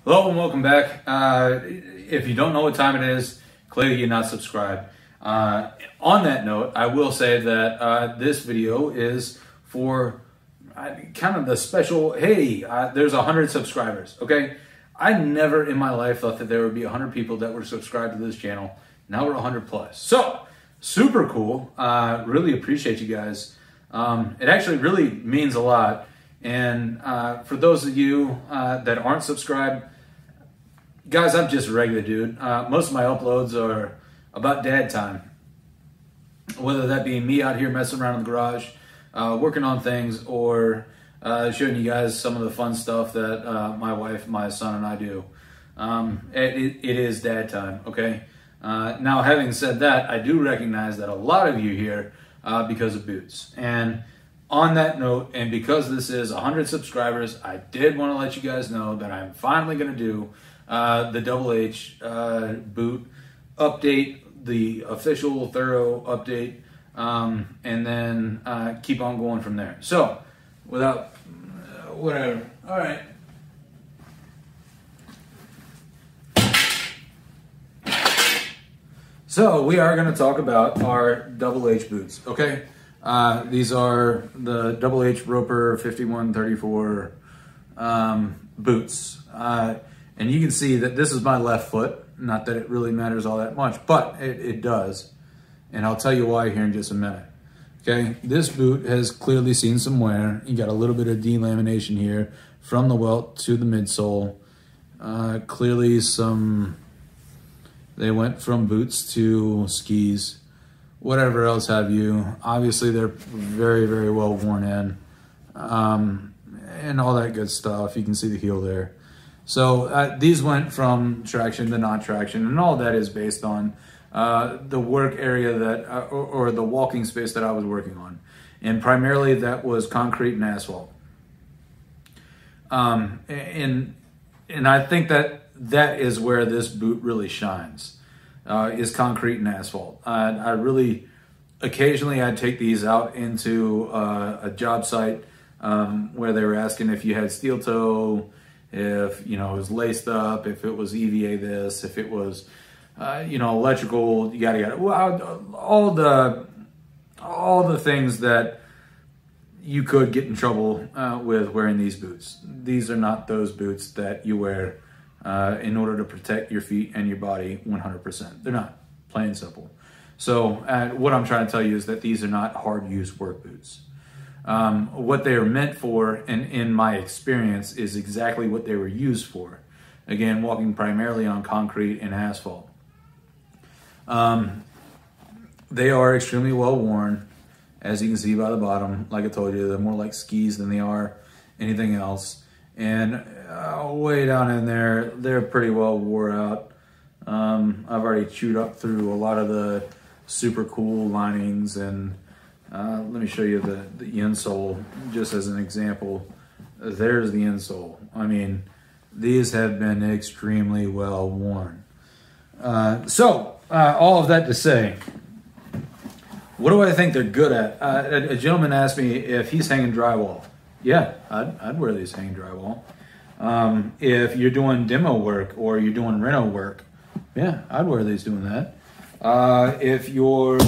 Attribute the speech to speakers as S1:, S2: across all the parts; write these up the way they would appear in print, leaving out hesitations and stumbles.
S1: Hello and welcome back. If you don't know what time it is, clearly you're not subscribed. On that note, I will say that this video is for kind of the special, hey, there's 100 subscribers, okay? I never in my life thought that there would be 100 people that were subscribed to this channel. Now we're 100 plus. So, super cool. Really appreciate you guys. It actually really means a lot. And for those of you that aren't subscribed, guys, I'm just a regular dude. Most of my uploads are about dad time. Whether that be me out here messing around in the garage, working on things, or showing you guys some of the fun stuff that my wife, my son, and I do. It is dad time, okay? Now, having said that, I do recognize that a lot of you here because of boots. And on that note, and because this is 100 subscribers, I did want to let you guys know that I'm finally going to do the Double H boot update, the official thorough update, and then keep on going from there. So, without whatever. All right. So we are going to talk about our Double H boots, okay? These are the Double H Roper 5134 boots. And you can see that this is my left foot. Not that it really matters all that much, but it does. And I'll tell you why here in just a minute. Okay, this boot has clearly seen some wear. You got a little bit of delamination here from the welt to the midsole. Clearly they went from boots to skis, whatever else have you. Obviously, they're very, very well worn in, and all that good stuff. You can see the heel there. So these went from traction to non-traction, and all that is based on the work area that, or the walking space that I was working on. And primarily that was concrete and asphalt. And I think that is where this boot really shines, is concrete and asphalt. I really, occasionally I'd take these out into a job site where they were asking if you had steel toe, if, you know, it was laced up, if it was EVA this, if it was, you know, electrical, yada. Well, all the things that you could get in trouble with wearing these boots. These are not those boots that you wear in order to protect your feet and your body 100%. They're not, plain and simple. So what I'm trying to tell you is that these are not hard-used work boots. What they are meant for, and in my experience, is exactly what they were used for. Again, walking primarily on concrete and asphalt. They are extremely well worn, as you can see by the bottom. Like I told you, they're more like skis than they are anything else. And way down in there, they're pretty well wore out. I've already chewed up through a lot of the super cool linings, and let me show you the insole just as an example. There's the insole. I mean, these have been extremely well worn. So all of that to say, what do I think they're good at? A gentleman asked me if he's hanging drywall. Yeah, I'd wear these hanging drywall. If you're doing demo work or you're doing reno work, yeah, I'd wear these doing that. If you're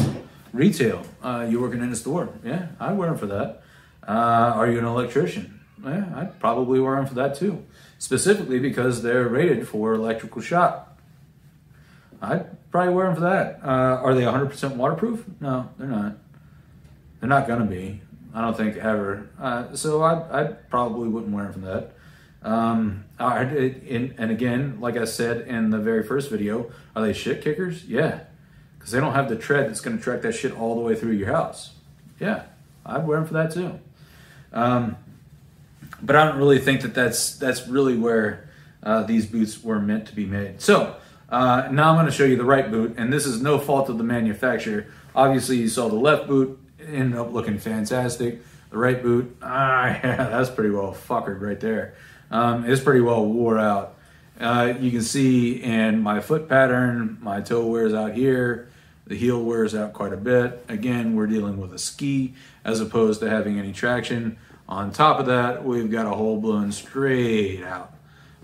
S1: retail, you're working in a store, yeah, I'd wear them for that. Are you an electrician? Yeah, I'd probably wear them for that too. Specifically because they're rated for electrical shock. I'd probably wear them for that. Are they 100% waterproof? No, they're not. They're not gonna be. I don't think ever. So I probably wouldn't wear them for that. And again, like I said in the very first video, are they shit kickers? Yeah. Because they don't have the tread that's going to track that shit all the way through your house. Yeah, I'd wear them for that too. But I don't really think that that's really where these boots were meant to be made. So now I'm going to show you the right boot, and this is no fault of the manufacturer. Obviously, you saw the left boot ended up looking fantastic. The right boot, yeah, that's pretty well fuckered right there. It's pretty well wore out. You can see in my foot pattern, my toe wears out here. The heel wears out quite a bit. Again, we're dealing with a ski as opposed to having any traction. On top of that, we've got a hole blown straight out.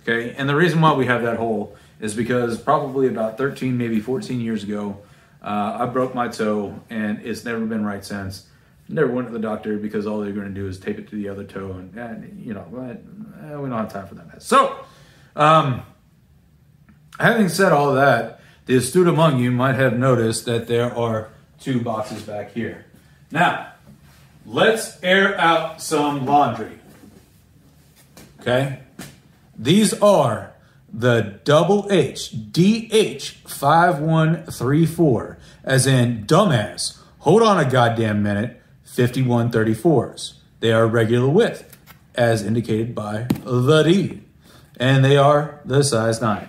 S1: Okay, and the reason why we have that hole is because probably about 13, maybe 14 years ago, I broke my toe, and it's never been right since. Never went to the doctor because all they're going to do is tape it to the other toe, and you know, we don't have time for that mess. So, having said all of that, the astute among you might have noticed that there are 2 boxes back here. Now, let's air out some laundry. Okay? These are the DH5134, as in dumbass. Hold on a goddamn minute, 5134s. They are regular width, as indicated by the D. And they are the size 9.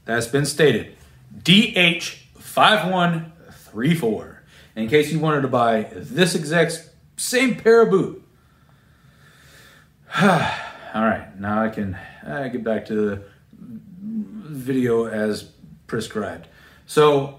S1: That's been stated. DH5134. In case you wanted to buy this exact same pair of boot. All right, now I can get back to the video as prescribed. So,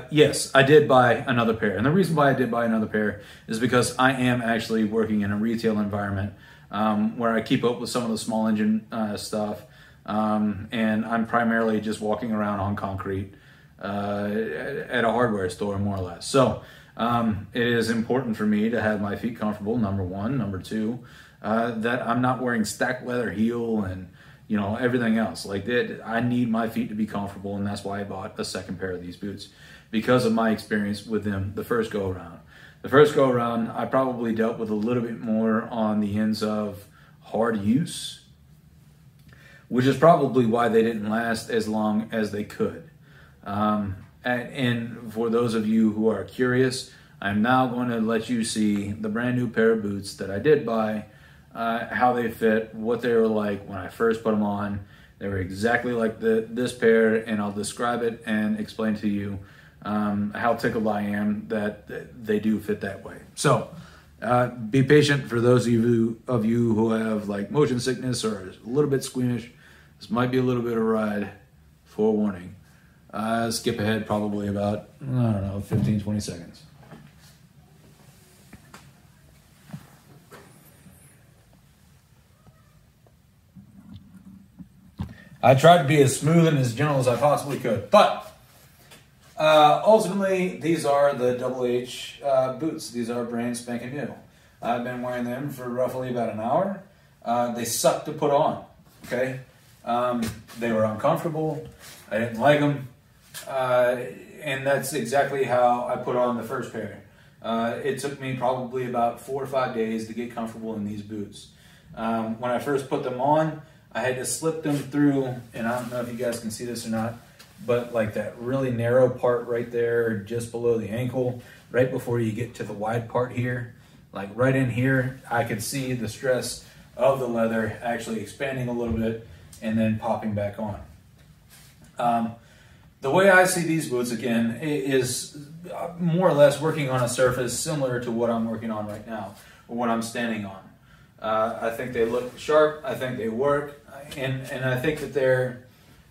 S1: yes, I did buy another pair. And the reason why I did buy another pair is because I am actually working in a retail environment where I keep up with some of the small engine stuff. And I'm primarily just walking around on concrete at a hardware store, more or less. So it is important for me to have my feet comfortable, number one. Number two, that I'm not wearing stacked leather heel and, you know, everything else. Like that, I need my feet to be comfortable, and that's why I bought a second pair of these boots, because of my experience with them the first go around. The first go around, I probably dealt with a little bit more on the ends of hard use, which is probably why they didn't last as long as they could. And for those of you who are curious, I'm now going to let you see the brand new pair of boots that I did buy, how they fit, what they were like when I first put them on. They were exactly like this pair, and I'll describe it and explain to you how tickled I am that they do fit that way. So be patient for those of you who have like motion sickness or is a little bit squeamish. This might be a little bit of a ride, forewarning. Skip ahead probably about, I don't know, 15, 20 seconds. I tried to be as smooth and as gentle as I possibly could, but ultimately, these are the Double H boots. These are brand spanking new. I've been wearing them for roughly about an hour. They suck to put on, okay? They were uncomfortable. I didn't like them. And that's exactly how I put on the first pair. It took me probably about 4 or 5 days to get comfortable in these boots. When I first put them on, I had to slip them through, and I don't know if you guys can see this or not, but like that really narrow part right there, just below the ankle, right before you get to the wide part here, like right in here, I could see the stress of the leather actually expanding a little bit and then popping back on. The way I see these boots, again, is more or less working on a surface similar to what I'm working on right now, or what I'm standing on. I think they look sharp, I think they work, and I think that they're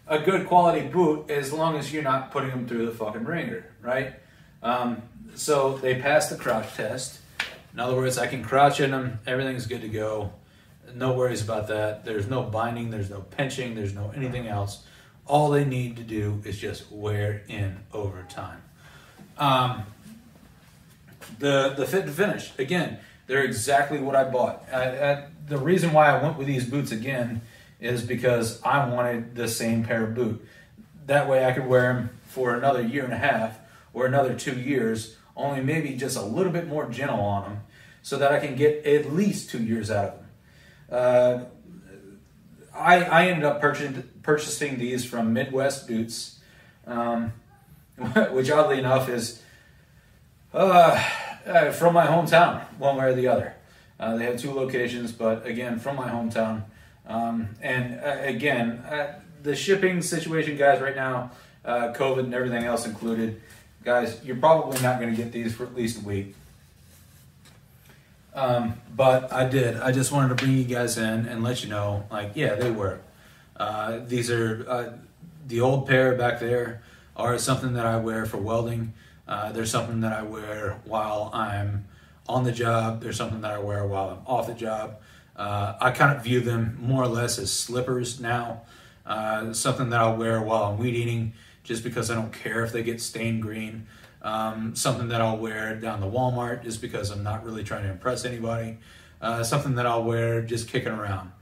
S1: a good quality boot as long as you're not putting them through the fucking ringer, right? So they pass the crouch test. In other words, I can crouch in them, everything's good to go. No worries about that. There's no binding, there's no pinching, there's no anything else. All they need to do is just wear in over time. The fit and finish, again, they're exactly what I bought. The reason why I went with these boots again is because I wanted the same pair of boot. That way I could wear them for another 1.5 years or another 2 years, only maybe just a little bit more gentle on them, so that I can get at least 2 years out of them. I ended up purchasing these from Midwest Boots, which oddly enough is from my hometown, one way or the other. They have 2 locations, but again, from my hometown. Again, the shipping situation, guys, right now, COVID and everything else included, guys, you're probably not going to get these for at least a week. But I did. I just wanted to bring you guys in and let you know, like, yeah, they work. These are the old pair back there are something that I wear for welding. There's something that I wear while I'm on the job. There's something that I wear while I'm off the job. I kind of view them more or less as slippers now. Something that I'll wear while I'm weed eating, just because I don't care if they get stained green. Something that I'll wear down the Walmart just because I'm not really trying to impress anybody. Something that I'll wear just kicking around.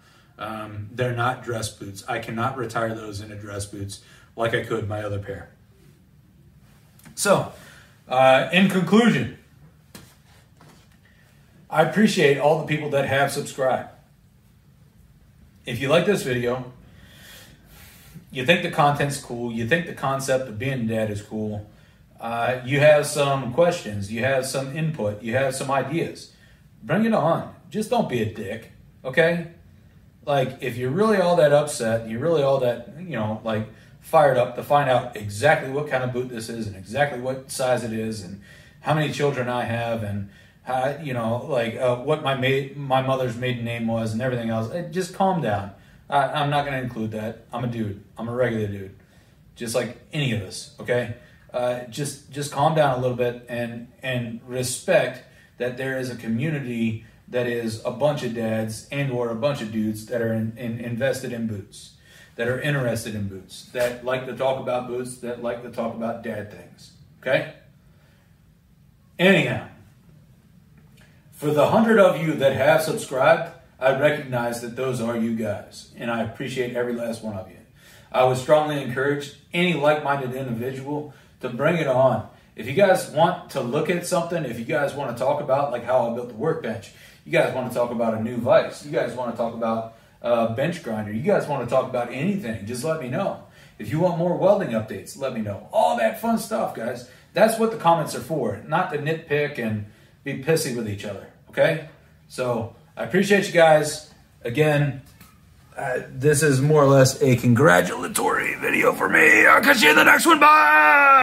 S1: They're not dress boots. I cannot retire those into dress boots like I could my other pair. So, in conclusion, I appreciate all the people that have subscribed. If you like this video, you think the content's cool, you think the concept of being a dad is cool, you have some questions, you have some input, you have some ideas, bring it on. Just don't be a dick, okay? Like, if you're really all that upset, you're really all that, like, fired up to find out exactly what kind of boot this is and exactly what size it is and how many children I have and how, what my mother's maiden name was and everything else, just calm down. I'm not going to include that. I'm a dude. I'm a regular dude, just like any of us. Okay, just calm down a little bit and respect that there is a community that is a bunch of dads and or a bunch of dudes that are invested in boots, that are interested in boots, that like to talk about boots, that like to talk about dad things. Okay. Anyhow, for the 100 of you that have subscribed, I recognize that those are you guys, and I appreciate every last one of you. I would strongly encourage any like-minded individual to bring it on. If you guys want to look at something, if you guys want to talk about like how I built the workbench, you guys want to talk about a new vise, you guys want to talk about a bench grinder, you guys want to talk about anything, just let me know. If you want more welding updates, let me know. All that fun stuff, guys. That's what the comments are for, not to nitpick and be pissy with each other, okay? So I appreciate you guys. Again, this is more or less a congratulatory video for me. I'll catch you in the next one. Bye!